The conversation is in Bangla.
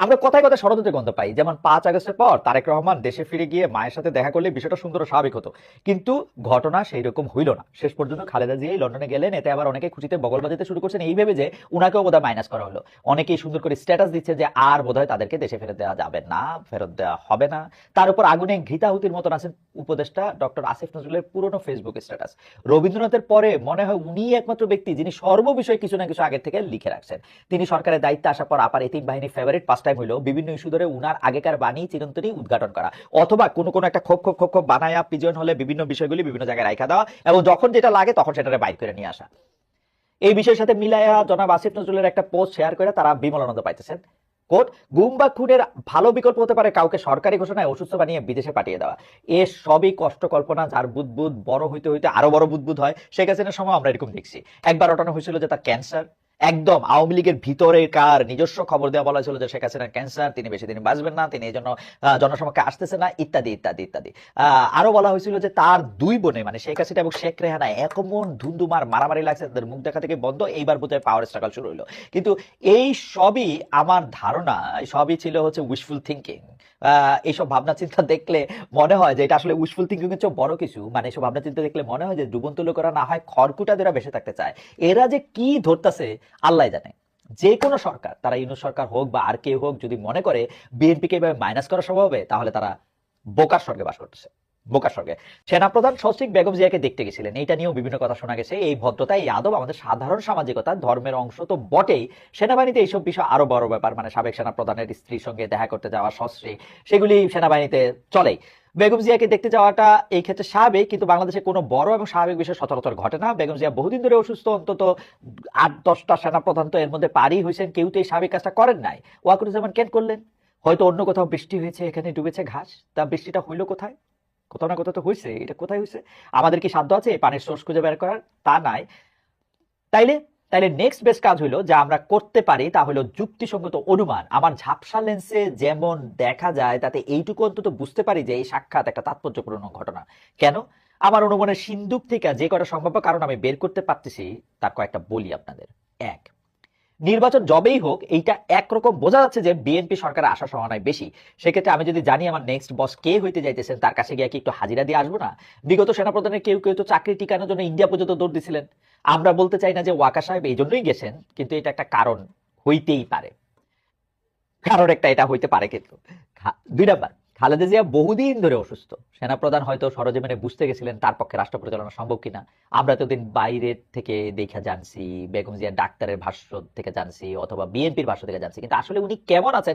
আমরা কথায় কথায় ষড়যন্ত্রের গন্ধ পাই, যেমন 5 আগস্টের পর তারেক রহমান দেশে ফিরে গিয়ে মায়ের সাথে দেখা করলে বিষয়টা সুন্দর ও স্বাভাবিক হতো। কিন্তু ঘটনা সেই রকম হইল না। শেষ পর্যন্ত খালেদা জিয়াই লন্ডনে গেলেন। এতে আবার অনেকে খুশিতে বগল বাজাতে শুরু করছেন এই ভেবে যে উনাকেও বোধহয় মাইনাস করা হলো। অনেকেই সুন্দর করে স্ট্যাটাস দিচ্ছে যে আর বোধহয় তাদেরকে দেশে ফেরত দেওয়া যাবে না, ফেরত দেওয়া হবে না। তার উপর আগুনে ঘৃতাহুতির মতন আছেন উপদেষ্টা ডক্টর আসিফ নজরুলের পুরনো ফেসবুক স্ট্যাটাস। রবীন্দ্রনাথের পরে মনে হয় উনিই একমাত্র ব্যক্তি যিনি সর্ববিষয়ে কিছু না কিছু আগের থেকে লিখে রাখছেন। তিনি সরকারের দায়িত্বে আসার পর আপার এতিম বাহিনী ফেভারিট পাস টাইম হইলো বিভিন্ন ইস্যু ধরে উনার আগেকার বাণী চিরন্তনী উদ্ঘাটন করা, অথবা কোনো কোনো একটা খোপ খোপ খোপ খোপ বানায়া পিজন হলে বিভিন্ন বিষয়গুলি বিভিন্ন জায়গায় রাখা দেওয়া এবং যখন যেটা লাগে তখন সেটারে বাইর করে নিয়ে আসা। এই বিষয়ের সাথে মিলাইয়া জনাব আসিফ নজরুলের একটা পোস্ট শেয়ার করে তারা বিমল আনন্দ পাইতেছেন। কোট, গুম বা খুনের ভালো বিকল্প হতে পারে কাউকে সরকারি ঘোষণায় অসুস্থ বানিয়ে বিদেশে পাঠিয়ে দেওয়া। এ সবই কষ্ট কল্পনা, যার বুদবুদ বড় হইতে হইতে আরো বড় বুদবুদ হয়। শেখ হাসিনার সময় আমরা এরকম দেখছি। একবার ওঠানো হয়েছিল যে তার ক্যান্সার, একদম আওয়ামী লীগের ভিতরে কার নিজস্ব খবর দেওয়া বলা হয়েছিল যে শেখ হাসিনার ক্যান্সার, তিনি বেশি দিন বাঁচবেন না, তিনি এই জন্য জনসমক্ষে আসতেছে না, ইত্যাদি ইত্যাদি ইত্যাদি। আরো বলা হয়েছিল যে তার দুই বোনে মানে শেখ হাসিনা এবং শেখ রেহানা এমন ধুন্ধুমার মারামারি লাগছে, তাদের মুখ দেখা থেকে বন্ধ, এইবার বোধহয় পাওয়ার স্ট্রাগল শুরু হইলো। কিন্তু এই সবই আমার ধারণা, সবই ছিল হচ্ছে উইশফুল থিঙ্কিং। এইসব ভাবনা চিন্তা দেখলে মনে হয় যে এটা আসলে উইশফুল থিঙ্কিং এর চেয়ে বড় কিছু। মানে এইসব ভাবনা চিন্তা দেখলে মনে হয় যে ডুবন্ত লোকেরা না হয় খড়কুটা দেরা বেঁচে থাকতে চায়, এরা যে কি ধরতেছে আল্লাহ জানে। যে কোনো সরকার, তারা ইউনূস সরকার হোক বা আর কেউ হোক, যদি মনে করে বিএনপিকে এভাবে মাইনাস করা সম্ভব হবে, তাহলে তারা বোকার স্বর্গে বাস করতেছে, বোকার স্বর্গে। সেনাপ্রধান সস্ত্রীক বেগম জিয়াকে দেখতে গেছিলেন, এইটা নিয়েও বিভিন্ন কথা শোনা গেছে। এই ভদ্রতা, এই আদব আমাদের সাধারণ সামাজিকতা, ধর্মের অংশ তো বটেই। সেনাবাহিনীতে এইসব বিষয় আরো বড় ব্যাপার, মানে সাবেক সেনাপ্রধানের স্ত্রীর সঙ্গে দেখা করতে যাওয়া সস্ত্রী, সেগুলি সেনাবাহিনীতে চলেই। বেগম জিয়াকে দেখতে যাওয়াটা এই ক্ষেত্রে স্বাভাবিক, কিন্তু বাংলাদেশে কোনো বড় এবং স্বাভাবিক বিষয় সচরাচর ঘটে না। বেগম জিয়া বহুদিন ধরে অসুস্থ, অন্তত 8-10টা সেনাপ্রধান তো এর মধ্যে পারই হয়েছেন, কেউ তো এই স্বাভাবিক কাজটা করেন নাই। ওয়াকুরুজ্জামান কেন করলেন? হয়তো অন্য কোথাও বৃষ্টি হয়েছে, এখানে ডুবেছে ঘাস, তা বৃষ্টিটা হইলো কোথায়? কোথাও না কোথাও তো হয়েছে, এটা কোথায় হয়েছে? আমাদের কি সাধ্য আছে এই পানির সোর্স খুঁজে বের করার? তা নাই। তাইলে তাইলে নেক্সট বেস্ট কাজ হলো যা আমরা করতে পারি তা হলো যুক্তিসঙ্গত অনুমান। আমার ঝাপসা লেন্সে যেমন দেখা যায় তাতে এইটুকু অন্তত বুঝতে পারি যে এই সাক্ষাৎ একটা তাৎপর্যপূর্ণ ঘটনা। কেন? আমার অনুমানের সিন্ধুক থেকে যে কটা সম্ভাব্য কারণ আমি বের করতে পারতেছি তার কয়েকটা বলি আপনাদের। এক, নির্বাচন যবেই হোক এইটা একরকম বোঝা যাচ্ছে যে বিএনপি সরকারের আশা সম্ভাবনায় বেশি। সেক্ষেত্রে আমি যদি জানি আমার নেক্সট বস কে হইতে যাইতেছেন, তার কাছে গিয়ে কি একটু হাজিরা দিয়ে আসবো না? বিগত সেনাপ্রধানের কেউ কেউ তো চাকরি টিকানোর জন্য ইন্ডিয়া পর্যন্ত দৌড় দিছিলেন। আমরা বলতে চাই না যে ওয়াকা সাহেব এই জন্যই গেছেন, কিন্তু এটা একটা কারণ হইতেই পারে। কারণ একটা এটা হইতে পারে কিন্তু। 2 নাম্বার, খালেদা জিয়া বহুদিন ধরে অসুস্থ। সেনাপ্রধান হয়তো সরজমিনে বুঝতে গেছিলেন তার পক্ষে রাষ্ট্র পরিচালনা সম্ভব কিনা। আমরা এতদিন বাইরের থেকে দেখা জানছি, বেগম জিয়া ডাক্তারের ভাষ্য থেকে জানছি, অথবা বিএনপির ভাষ্য থেকে জানছি, কিন্তু আসলে উনি কেমন আছেন